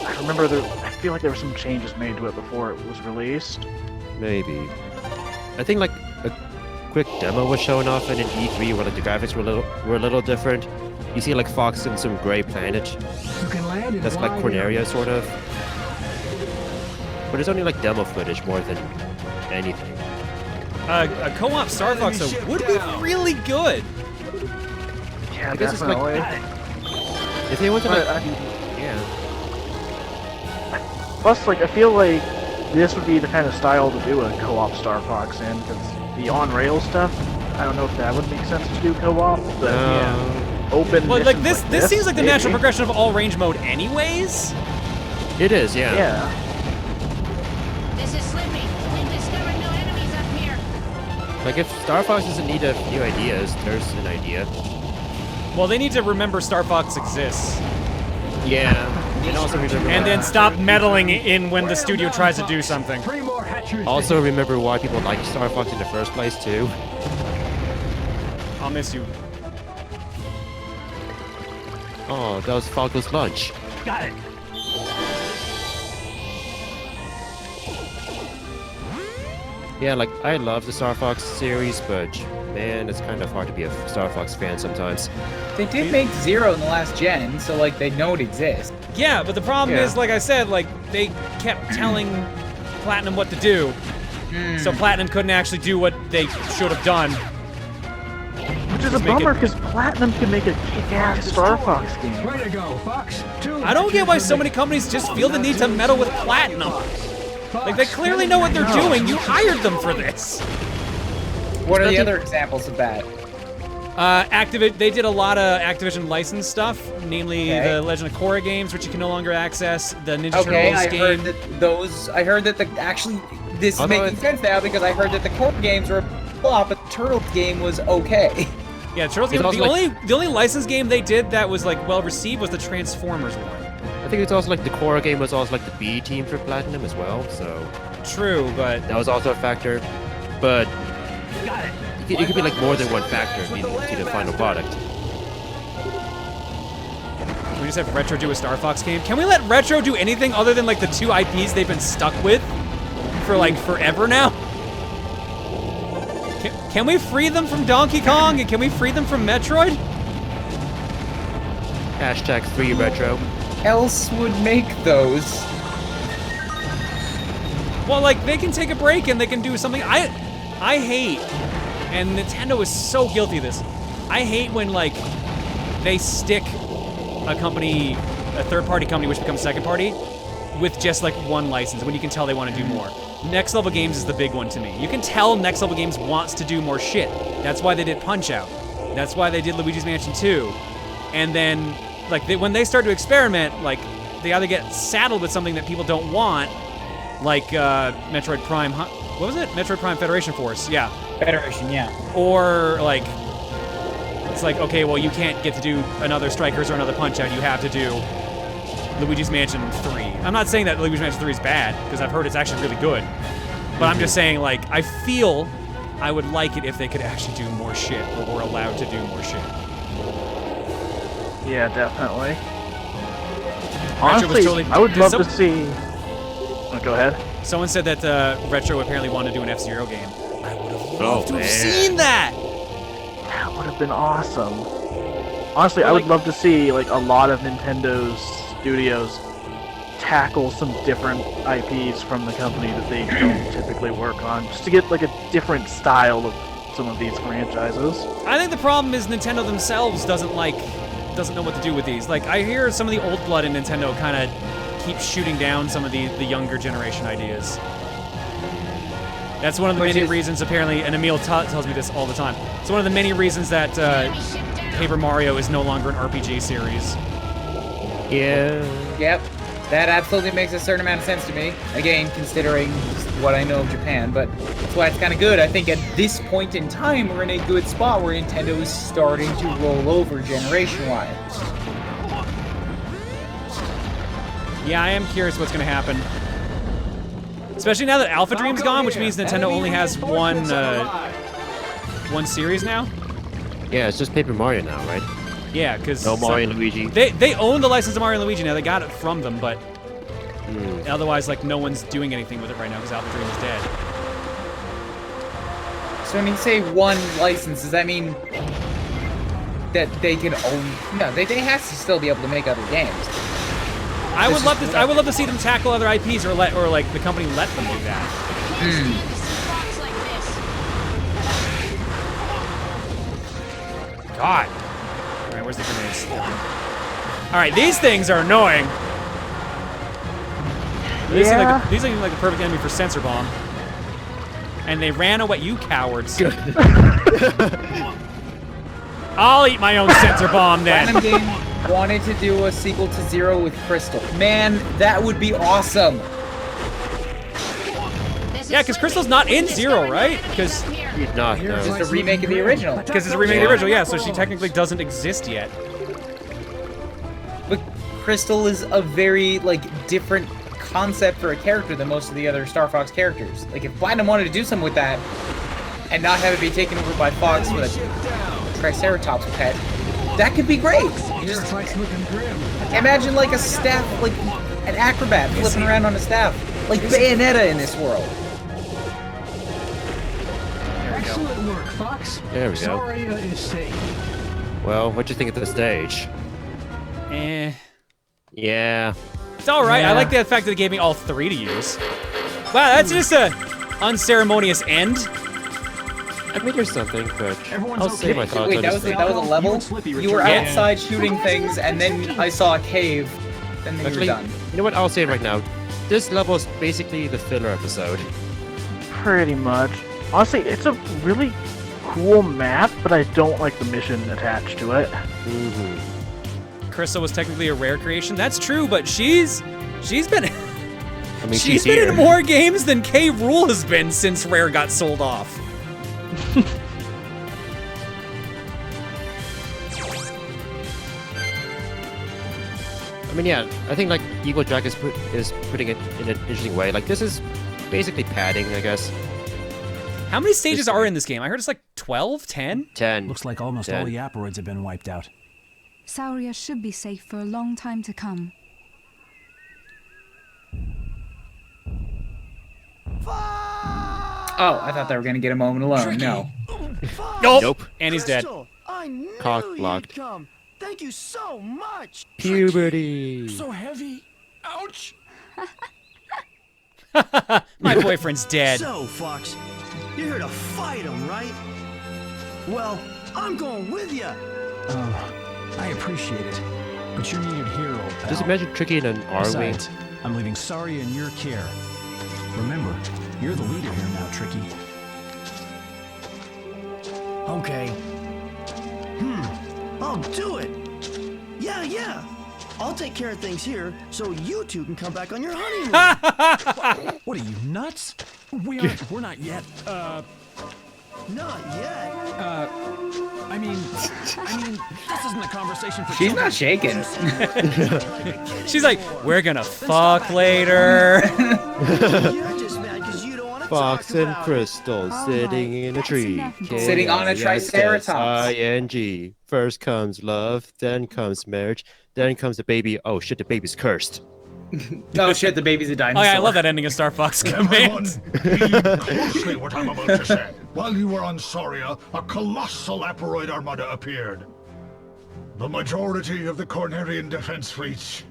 I remember I feel like there were some changes made to it before it was released. Maybe. I think like a quick demo was shown off in an E3 where like the graphics were a little different. You see like Fox in some gray planet. You can land in That's like wide Corneria, areas. sort of. But it's only like demo footage more than anything. A co-op Star Fox though would be really good. Yeah, I guess it's definitely. like if they want to like, yeah. Plus, like, I feel like this would be the kind of style to do a co-op Star Fox in, because the on-rail stuff, I don't know if that would make sense to do co-op, but yeah, open. Well, like missions this seems like the maybe. natural progression of all range mode, anyways. It is, yeah. Yeah. This is Slippy. We've discovered no enemies up here. Like if Star Fox doesn't need new ideas, there's an idea. Well, they need to remember Star Fox exists. Yeah. And also remember. And then stop meddling in when the studio tries to do something. 3 more hatcheries. Also remember why people like Star Fox in the first place too. I'll miss you. Oh, that was Falco's lunch. Got it. Yeah, like I love the Star Fox series, but man, it's kind of hard to be a Star Fox fan sometimes. They did make Zero in the last gen, so like they know it exists. Yeah, but the problem is, like I said, like they kept telling Platinum what to do, so Platinum couldn't actually do what they should have done. Which is a bummer, because Platinum can make a kick-ass Star Fox game. Way to go, Fox. 2 I don't get why hatcheries so many companies just feel the need to meddle with Platinum. Like they clearly know what they're doing. You hired them for this. What are the other examples of that? They did a lot of Activision licensed stuff, namely Okay. the Legend of Korra games, which you can no longer access. The Ninja Okay, Turtles I game. heard that those. I heard that this is Although making sense now because I heard that the Corp games were a flop, but the Turtles game was okay. Yeah, Turtles game. also The only licensed game they did that was like well received was the Transformers one. I think it's also like the Korra game was also like the B team for Platinum as well, so True, but that was also a factor. But it could be like more than one factor leading to the final product. we just have Retro do a Star Fox game. Can we let Retro do anything other than like the 2 IPs they've been stuck with for like forever now? Can we free them from Donkey Kong and can we free them from Metroid? Hashtag free retro. Else would make those. Well, like they can take a break and they can do something. I hate, and Nintendo is so guilty of this. I hate when like they stick a company, a third-party company, which becomes second party, with just like one license when you can tell they want to do more. Next Level Games is the big one to me. You can tell Next Level Games wants to do more shit. That's why they did Punch-Out. That's why they did Luigi's Mansion 2. And then, like, when they start to experiment, like, they either get saddled with something that people don't want, like Metroid Prime. What was it? Metroid Prime Federation Force. Yeah. Federation, yeah. Or like, it's like, okay, well, you can't get to do another Strikers or another Punch-Out. You have to do Luigi's Mansion 3. I'm not saying that Luigi's Mansion 3 is bad, because I've heard it's actually really good. But I'm just saying, like, I feel I would like it if they could actually do more shit, or were allowed to do more shit. Yeah, definitely. Retro was Honestly, totally- I would love so- to see... Oh, go ahead. Someone said that Retro apparently wanted to do an F-Zero game. I would have loved to have man. seen that! That would have been awesome. Honestly, I Well, would like- love to see like a lot of Nintendo's studios tackle some different IPs from the company that they don't typically work on, just to get like a different style of some of these franchises. I think the problem is Nintendo themselves doesn't know what to do with these. Like, I hear some of the old blood in Nintendo kind of keep shooting down some of the younger generation ideas. That's one of the many reasons, apparently, and Emil tells me this all the time. It's one of the many reasons that Paper Mario is no longer an RPG series. Yeah. Yep. That absolutely makes a certain amount of sense to me. Again, considering just what I know of Japan, but that's why it's kind of good. I think at this point in time, we're in a good spot where Nintendo is starting to roll over generation-wise. Yeah, I am curious what's going to happen. Especially now that Alpha Dream's gone, which means Nintendo only has one series now. Yeah, it's just Paper Mario now, right? Yeah, because No Mario and Luigi. They own the license to Mario and Luigi now. They got it from them, but Otherwise, like, no one's doing anything with it right now because Alpha Dream is dead. So when you say one license, does that mean that they can own? No, they have to still be able to make other games. I would love to see them tackle other IPs or like the company let them do that. God. All right, where's the grenades? All right, these things are annoying. These seem like the perfect enemy for sensor bomb. And they ran away, you cowards. I'll eat my own sensor bomb then. Random Game wanted to do a sequel to Zero with Crystal. Man, that would be awesome. Yeah, because Crystal's not in Zero, right? Because no. It's just a remake of the original. Because it's a remake of the original, yeah, so she technically doesn't exist yet. But Crystal is a very, like, different concept for a character than most of the other Star Fox characters. Like, if Platinum wanted to do something with that and not have it be taken over by Fox with a Triceratops pet, that could be great. You just imagine like a staff, like an acrobat flipping around on a staff, like Bayonetta in this world. Excellent work, Fox. There we go. Sauria is safe. Well, what'd you think of the stage? Yeah. It's all right. I like the fact that it gave me all 3 to use. Wow, that's just a unceremonious end. I mean, there's something, but I'll say my thoughts. Wait, that was a level? You were outside shooting things, and then I saw a cave, and then you were done. You know what? I'll say it right now. This level is basically the filler episode. Pretty much. Honestly, it's a really cool map, but I don't like the mission attached to it. Crystal was technically a Rare creation. That's true, but she's been I mean, she's been in more games than K. Rool has been since Rare got sold off. I mean, yeah, I think like Evil Jack is putting it in an interesting way. Like, this is basically padding, I guess. How many stages are in this game? I heard it's like 12, 10? 10. Looks like almost all the asteroids have been wiped out. Sauria should be safe for a long time to come. Oh, I thought they were gonna get a moment alone. No. Nope. And he's dead. Cock blocked. Thank you so much. Puberty. So heavy. Ouch. My boyfriend's dead. So, Fox, you're here to fight him, right? Well, I'm going with you. I appreciate it, but you're needed here, old pal. Just imagine Tricky in an army. Besides, I'm leaving Sauria in your care. Remember, you're the leader here now, Tricky. Okay. I'll do it. Yeah. I'll take care of things here, so you two can come back on your honeymoon. What are you, nuts? We're not yet, Not yet. I mean, this isn't a conversation for She's children. not shaking. She's like, we're gonna fuck later. You're just mad because you don't want to Fox talk and about Crystal sitting in a tree. Sitting on a Triceratops. ING. First comes love, then comes marriage, then comes the baby. Oh shit, the baby's cursed. Oh shit, the baby's a dinosaur. Oh yeah, I love that ending of Star Fox Command. Heed closely what I'm about to say. While you were on Sauria, a colossal asteroid armada appeared. The majority of the Cornerian defense fleets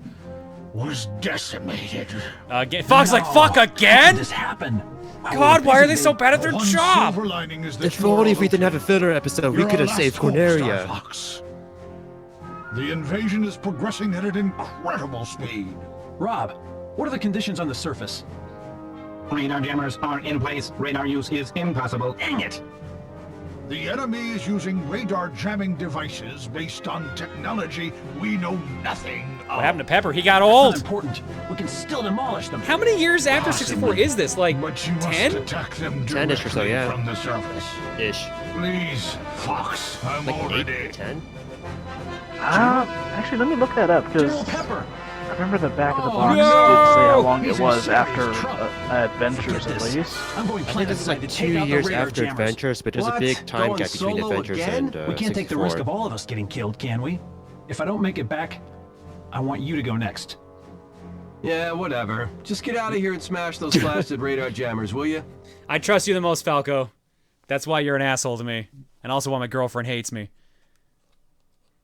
was decimated. Fox like, fuck again? How did this happen? God, why are they so bad at their One job? silver lining is that If only if we didn't have a filler episode, we You're could our have saved last hope, Corneria. Star Fox. The invasion is progressing at an incredible speed. Rob, what are the conditions on the surface? Radar jammers are in place. Radar use is impossible. Dang it! The enemy is using radar jamming devices based on technology we know nothing of. What happened to Pepper? He got That's old. not important. We can still demolish them. How many years after 64 is this? Like, But you must 10? attack them 10-ish or so, directly yeah. from the surface. Ish. Please, Fox, I'm Like already... 8, 10? Actually, let me look that up, because General Pepper. I remember the back of the box no! did say how long He's it in was serious after trouble. Adventures, Get at this. least. I'm going I think this is like 2 years after Adventures, but there's a big time gap between Adventures and We can't take the 64. risk of all of us getting killed, can we? If I don't make it back, I want you to go next. Yeah, whatever. Just get out of here and smash those blasted radar jammers, will you? I trust you the most, Falco. That's why you're an asshole to me. And also why my girlfriend hates me.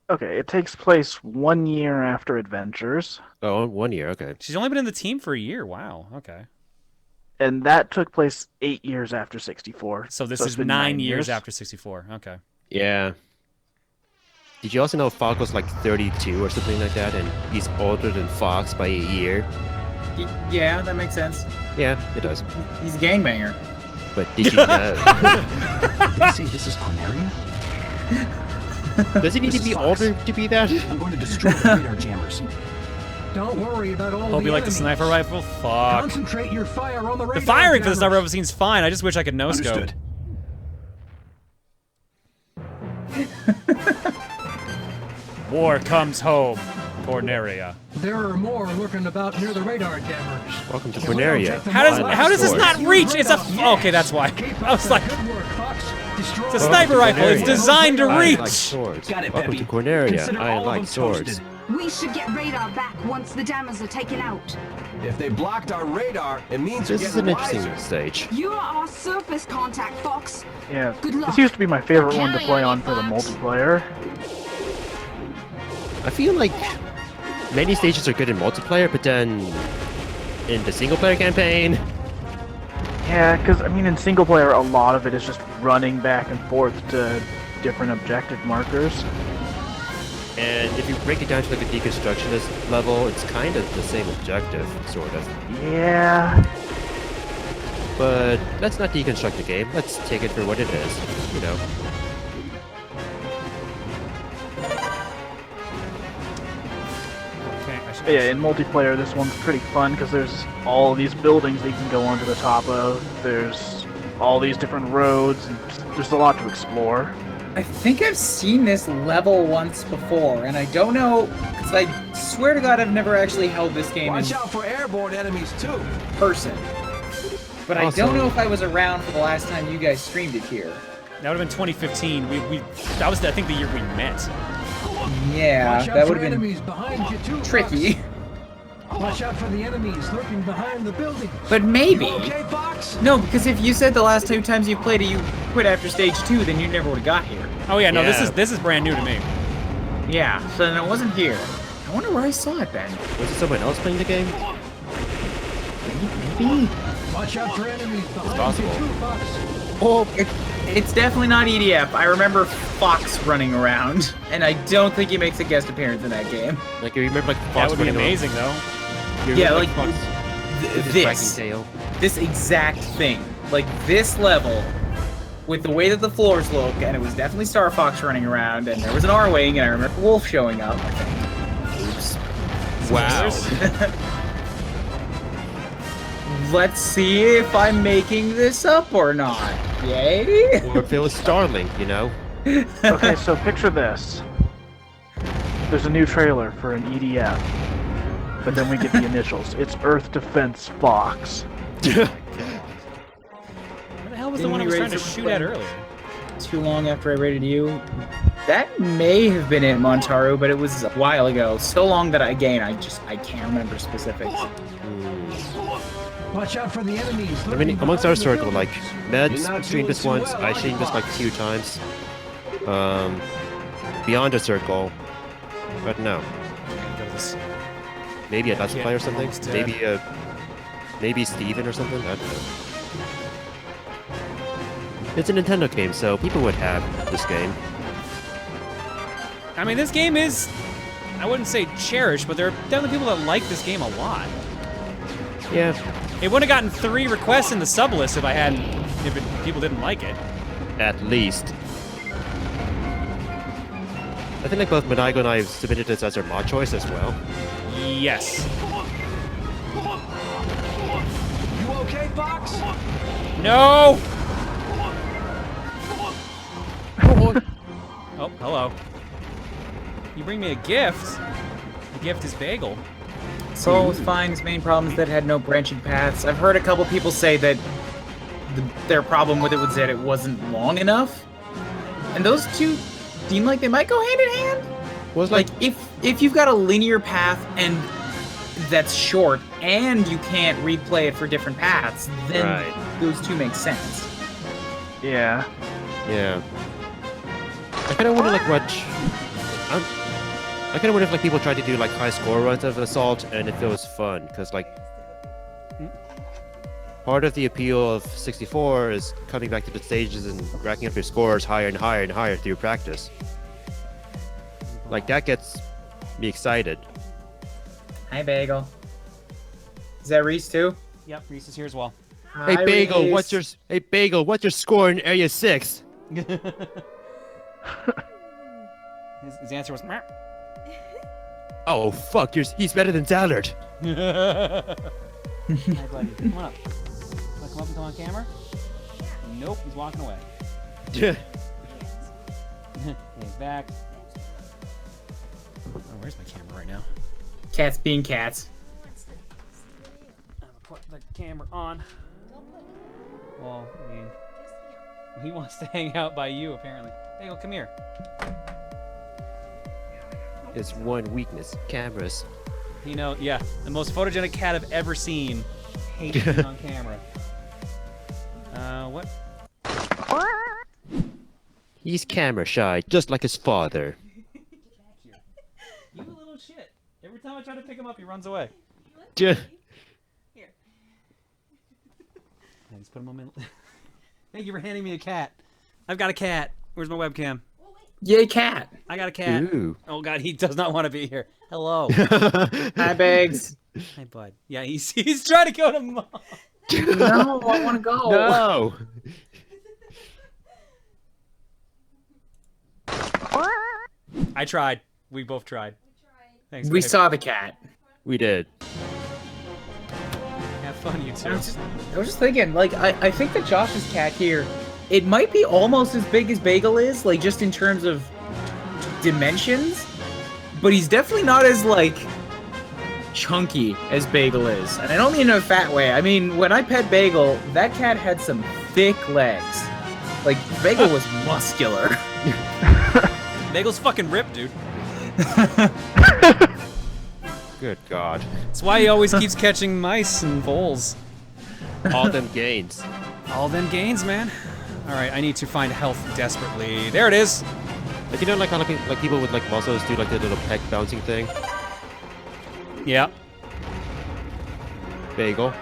Okay, it takes place 1 year after Adventures. Oh, 1 year, okay. She's only been in the team for a year. Wow, okay. And that took place 8 years after 64. So this it's is been 9 years after 64. Okay. Yeah. Did you also know Falco's like 32 or something like that, and he's older than Fox by a year? Yeah, that makes sense. Yeah, it does. He's a gangbanger. But did you know? They say this is Corneria? Does he need to be older to be that? I'm going to destroy the radar jammers. Don't worry about all Hope the you like the enemies. sniper rifle? Fuck. Concentrate your fire on the radar The firing for the jammers. sniper rifle seems fine. I just wish I could no-scope. Understood. War comes home, Corneria. There are more lurking about near the radar jammers. Welcome to Corneria. How does this not reach? It's a okay. That's why. I was like, it's a sniper rifle. It's designed to I reach. like swords. Got it, Welcome Peppy. to Corneria. Consider I all of like them swords. toasted. We should get radar back once the jammers are taken out. If they blocked our radar, it means This we're is an getting interesting wiser. stage. You are our surface contact, Fox. Yeah, Good luck. this used to be my favorite one to play on for the multiplayer. I feel like many stages are good in multiplayer, but then in the single-player campaign, Yeah, because, I mean, in single player, a lot of it is just running back and forth to different objective markers. and if you break it down to like a deconstructionist level, it's kind of the same objective, sort of. Yeah. But let's not deconstruct the game. Let's take it for what it is, you know. But yeah, in multiplayer, this one's pretty fun because there's all these buildings that you can go onto the top of. There's all these different roads, and there's a lot to explore. I think I've seen this level once before, and I don't know, because I swear to God I've never actually held this game Watch in out for airborne enemies too. person. But I Awesome. don't know if I was around for the last time you guys streamed it here. That would have been 2015. That was I think the year we met. Yeah, Watch out that for would have enemies behind you too, been tricky. Fox. Watch out for the enemies lurking behind the buildings. But maybe. You okay, Fox? No, because if you said the last 2 times you played it you quit after stage 2, then you never would have got here. Oh yeah, no, Yeah. this is brand new to me. Yeah, so then it wasn't here. I wonder where I saw it then. Was it someone else playing the game? Maybe. Watch out for enemies behind possible. you too, Fox. Oh, it's definitely not EDF. I remember Fox running around, and I don't think he makes a guest appearance in that game. Like you remember like Fox That would be running around- amazing though. you Yeah, remember, like, Fox with his this. wagging tail? This exact thing. Like this level, with the way that the floors look, and it was definitely Star Fox running around, and there was an R-Wing, and I remember Wolf showing up, I think. Oops. Wow. Let's see if I'm making this up or not. Yay? Or if it was Starlink, you know? Okay, so picture this. There's a new trailer for an EDF, but then we get the initials. It's Earth Defense Fox. Where the hell was the Didn't one I we was raise trying to it shoot when- at earlier? Too long after I rated you. That may have been it, Montaru, but it was a while ago. So long that I can't remember specifics. Watch out for the enemies. I mean, lurking amongst our behind the circle, like, buildings. Meds streamed this once, I streamed this like 2 times. Beyond the circle, but no. Maybe a Let's Play or something? Almost dead. Maybe Steven or something? I don't know. It's a Nintendo game, so people would have this game. I mean, this game is, I wouldn't say cherished, but there are definitely people that like this game a lot. Yeah. It would have gotten 3 requests in the sub list if people didn't like it. At least. I think like both Manigo and I have submitted this as our mod choice as well. Yes. You okay, Fox? No! Oh, hello. You bring me a gift. The gift is bagel. So it was fine. His main problem is that it had no branching paths. I've heard a couple people say that their problem with it was that it wasn't long enough. And those two seem like they might go hand in hand. Was like if you've got a linear path and that's short and you can't replay it for different paths, then those two make sense. Yeah. Yeah. I kind of wonder like what. I kind of wonder if like people try to do like high score runs of Assault and if it was fun, because like part of the appeal of 64 is coming back to the stages and racking up your scores higher and higher and higher through practice. Like that gets me excited. Hi, Bagel. Is that Reese too? Yep, Reese is here as well. Hey Hi, Bagel, Reese. what's your score in Area 6? His answer was. Meh. Oh fuck, he's better than Zallard. Hi, buddy. Come on up. Wanna come up and come on camera? Nope, he's walking away. Yeah. He's back. Oh, where's my camera right now? Cats being cats. I'm gonna put the camera on. Well, I mean, he wants to hang out by you, apparently. Bagel, come here. It's one weakness, cameras. You know, yeah, the most photogenic cat I've ever seen. Hates being on camera. What? He's camera shy, just like his father. You little shit. Every time I try to pick him up, he runs away. Yeah. Here. I just put him on my... Thank you for handing me a cat. I've got a cat. Where's my webcam? Yay, cat. I got a cat. Ooh. Oh god, he does not want to be here. Hello. Hi, Bags. Hi, bud. Yeah, he's trying to go to mom. No, I want to go. No. I tried. We both tried. Thanks. We babe. saw the cat. We did. Have fun, you two. I was just thinking, like, I think that Josh's cat here, it might be almost as big as Bagel is, like, just in terms of dimensions, but he's definitely not as, like, chunky as Bagel is. And I don't mean in a fat way. I mean, when I pet Bagel, that cat had some thick legs. Like, Bagel was muscular. Bagel's fucking ripped, dude. Good God. That's why he always keeps catching mice and voles. All them gains. All them gains, man. All right, I need to find health desperately. There it is. Like, you know, like how like people with like muscles do like the little peg bouncing thing. Yeah. Bagel.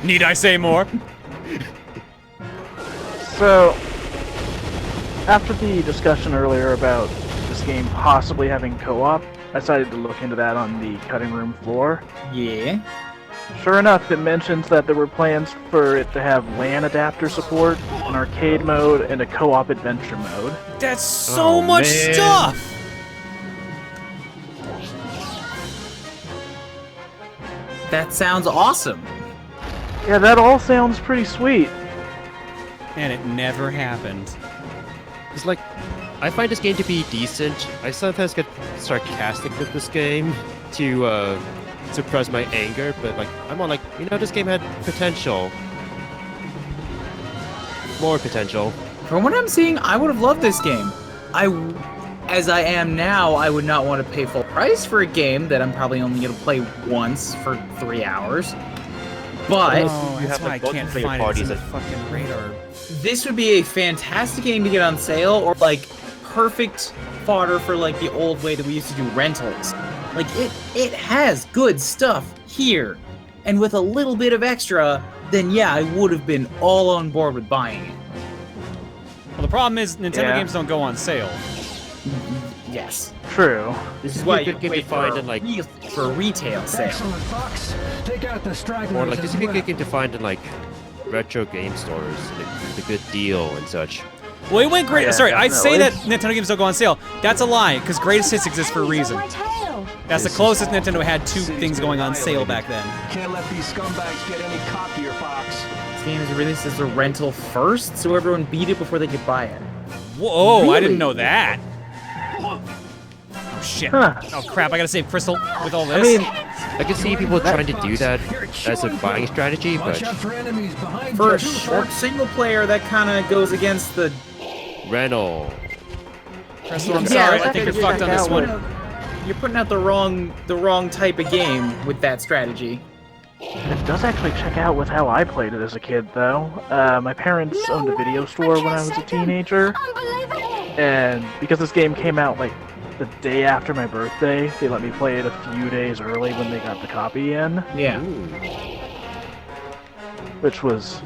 Need I say more? So, after the discussion earlier about this game possibly having co-op, I decided to look into that on the cutting room floor. Yeah. Sure enough, it mentions that there were plans for it to have LAN adapter support, an arcade mode, and a co-op adventure mode. That's so much stuff! That sounds awesome. Yeah, that all sounds pretty sweet. And it never happened. It's like, I find this game to be decent. I sometimes get sarcastic with this game to suppress my anger, but like, I'm all like, you know, this game had potential. More potential. From what I'm seeing, I would have loved this game. As I am now, I would not want to pay full price for a game that I'm probably only going to play once for 3 hours. But that's why I can't find it. It's in the fucking radar. This would be a fantastic game to get on sale, or like perfect fodder for like the old way that we used to do rentals. Like it has good stuff here, and with a little bit of extra, then yeah, I would have been all on board with buying it. Well, the problem is Nintendo games don't go on sale. Yes. True. This is why you can wait find for, in like for a retail sale. Excellent, Fox. Take out the stragglers. Or like this would be a as good game to find in like retro game stores, like with a good deal and such. Well, it went great. Yeah, Sorry, I'd say that definitely. Nintendo games don't go on sale. That's a lie, because Greatest Hits exists for a reason. That's the closest Nintendo had to things going on sale back then. Can't let these scumbags get any coppier, Fox. This game is released as a rental first, so everyone beat it before they could buy it. Whoa, Really? I didn't know that. Oh shit. Huh. Oh crap, I gotta save Crystal with all this. I mean, I can see people trying to do that as a buying strategy, Watch but out for enemies behind For you a too, short Fox. single player, that kind of goes against the... rental. Crystal, I'm Yeah, sorry, let's I think you're figure fucked on that this out. one. you're putting out the wrong type of game with that strategy. It does actually check out with how I played it as a kid, though. My parents owned a video store when I was a teenager, and because this game came out like the day after my birthday, they let me play it a few days early when they got the copy in. Yeah. Which was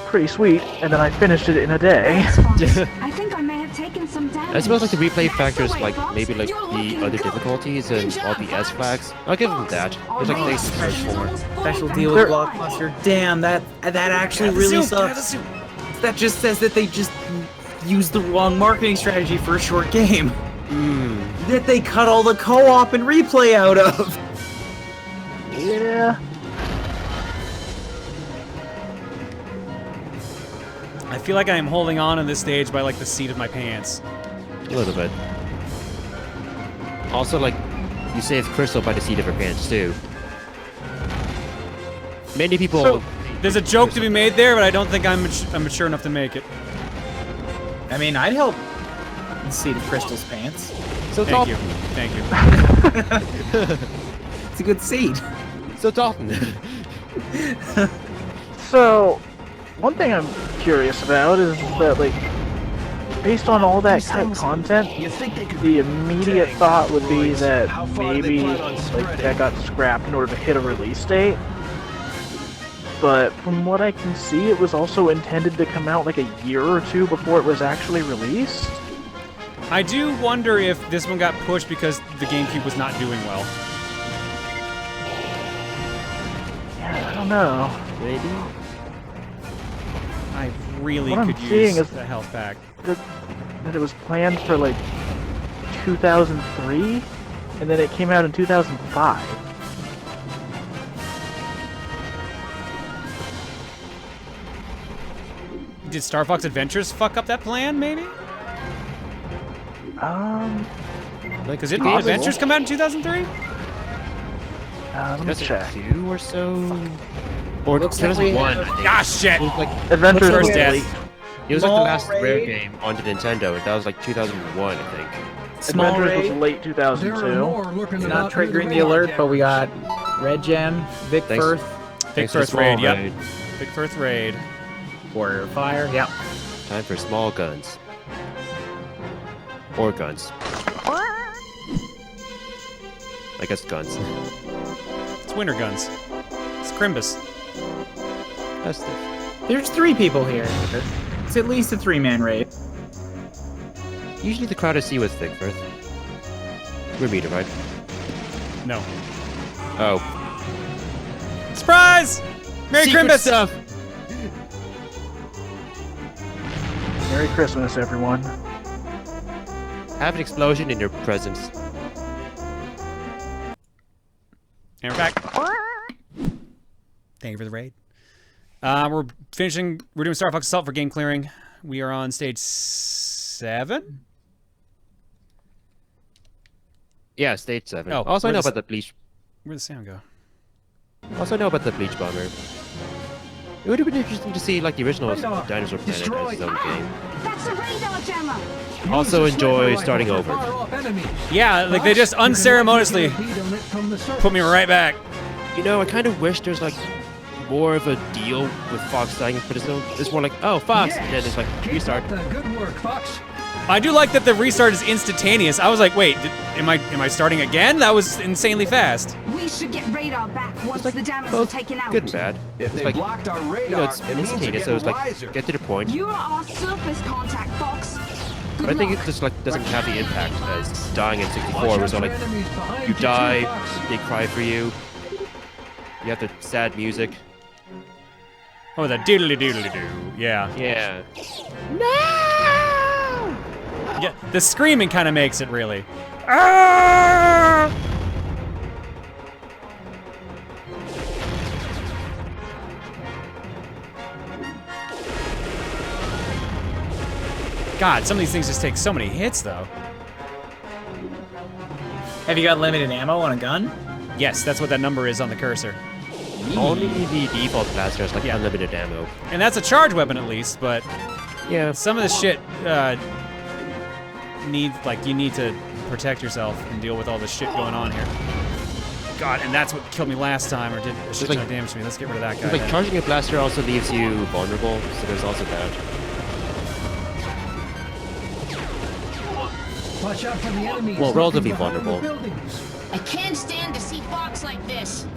pretty sweet, and then I finished it in a day. I think I may have taken some damage. I suppose like the replay factors, like maybe like the other difficulties and all the S flags. I'll give them that. There's like things to search for. Special deal with Blockbuster. Damn, that actually really sucks. That just says that they just used the wrong marketing strategy for a short game. That they cut all the co-op and replay out of. Yeah. I feel like I am holding on this stage by like the seat of my pants. A little bit. Also, like, you saved Crystal by the seat of her pants too. Many people. So, there's a joke to be made there, but I don't think I'm mature enough to make it. I mean, I'd help the seat of Crystal's pants. So Thank you. Thank you. It's a good seat. So Dalton. So, one thing I'm curious about is that, like, based on all that kind of content, the immediate thought would be that maybe, like, that got scrapped in order to hit a release date. But from what I can see, it was also intended to come out like a year or two before it was actually released. I do wonder if this one got pushed because the GameCube was not doing well. Yeah, I don't know. Maybe. I really what could I'm seeing use is the health pack. That it was planned for like 2003, and then it came out in 2005. Did Star Fox Adventures fuck up that plan, maybe? Because didn't the Adventures come out in 2003? Let me check. 2 or so. Or 2001. Ah, shit! Like Adventures First was Death. late. It was like the last Rare game on the Nintendo, and that was like 2001, I think. Small Adventures raid. was late 2002. It's not triggering the alert, but we got Red Jam, Vic Firth. Vic Firth raid, yep. Vic Firth raid. Warrior Fire, yep. Time for small guns. Or guns. I guess guns. It's winter guns. It's Crimbus. Festive. There's 3 people here. It's at least a 3-man raid. Usually the crowd I see with Vic Firth. We're meter, right? No. Oh. Surprise! Merry Secret Crimbus! stuff! Merry Christmas, everyone. Have an explosion in your presence. And we're back. Thank you for the raid. We're doing Star Fox Assault for game clearing. We are on stage 7? Yeah, stage 7. Oh, also, I know about the bleach. Where'd the sound go? Also, I know about the bleach bomber. It would have been interesting to see like the original Dinosaur Planet as its own game. That's a radar jammer. Also enjoy starting over. Yeah, like they just unceremoniously put me right back. You know, I kind of wish there's like more of a deal with Fox dying for this. It's more like, oh, Fox, and then it's like restart. Good work, Fox. I do like that the restart is instantaneous. I was like, wait, am I starting again? That was insanely fast. We should get radar back once the damage is taken out. Good and bad. If It's they like, blocked our radar, you know, it's it means they're instantaneous, so it's like, wiser. get to the point. You are our surface contact, Fox. But I think it just like doesn't have the impact as dying in 64 was all like, you die, they cry for you, you have the sad music. Oh, the doodly-doodly-doo. Yeah. Yeah. Yeah, the screaming kind of makes it, really. Ah! God, some of these things just take so many hits, though. Have you got limited ammo on a gun? Yes, that's what that number is on the cursor. Only the default blaster has like unlimited ammo. And that's a charge weapon at least, but yeah, some of the shit needs, like, you need to protect yourself and deal with all this shit going on here. God, and that's what killed me last time, or did a shit ton of damage to me. Let's get rid of that guy. Like charging a blaster also leaves you vulnerable, so there's also that. Watch out for the enemies. Well, relatively lurking behind the vulnerable. buildings. I can't stand to see Fox like this.